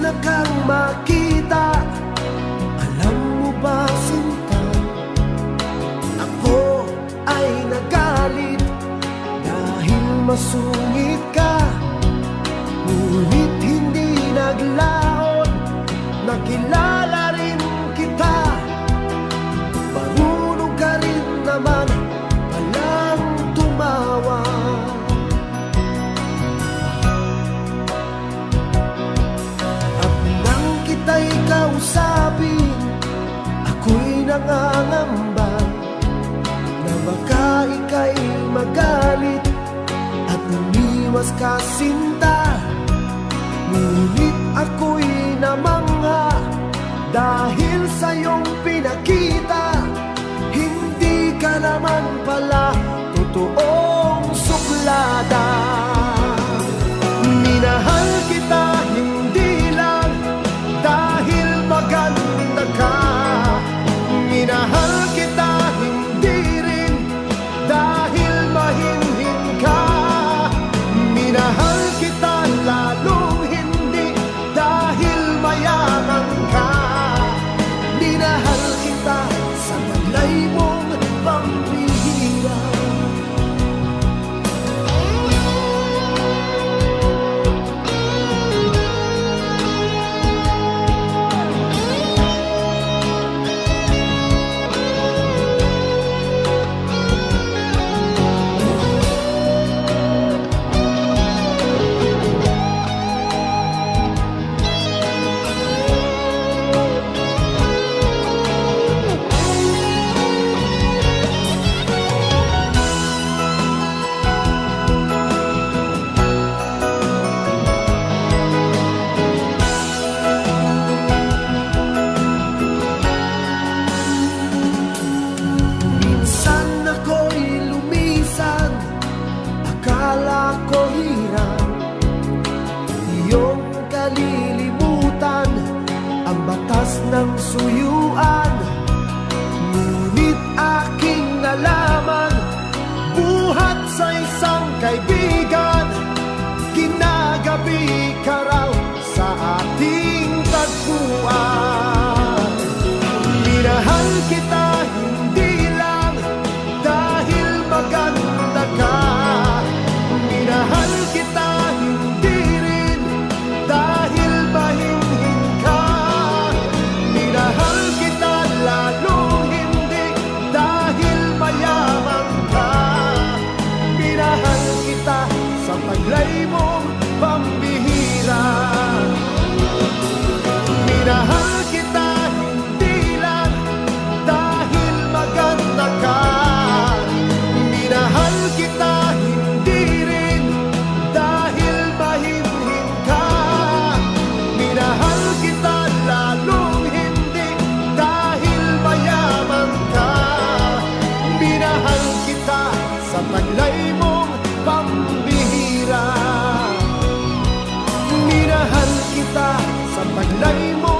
na kang makita. Alam mo ba, sinta, ako ay nagalit dahil masungit ka. Ngunit hindi naglaon, nakilala rin kita. Marunong ka rin naman palang tumawa. At nang kita'y kausapin, ako'y nangangamba na baka ika'y magalit at umiwas ka, sinta. Ngunit ako'y namangha dahil sa iyong pinakita. Hindi ka naman pala totoong suplada. Minahal kita hindi lang dahil maganda ka. Minahal kita hindi rin dahil mahinhin ka. Minahal kita lalong hindi dahil mayaman ka. Minahal kita sa taglay mong pambihira. Akala ko hirap iyong kalilimutan ang batas ng suyuan. Ngunit aking nalaman, buhat sa isang kaibigan, ginagabi ka raw sa ating tagpuan. Minahal kita hindi lang dahil maganda ka. Minahal kita hindi rin dahil mahinhin ka. Minahal kita lalong hindi dahil mayaman ka. Minahal kita sa taglay mong pambihira. Minahal kita hindi lang dahil maganda ka. Minahal kita hindi rin dahil mahinhin ka. Minahal kita lalong hindi dahil mayaman ka. Minahal kita sa taglay mong pambihira. Minahal kita sa taglay mo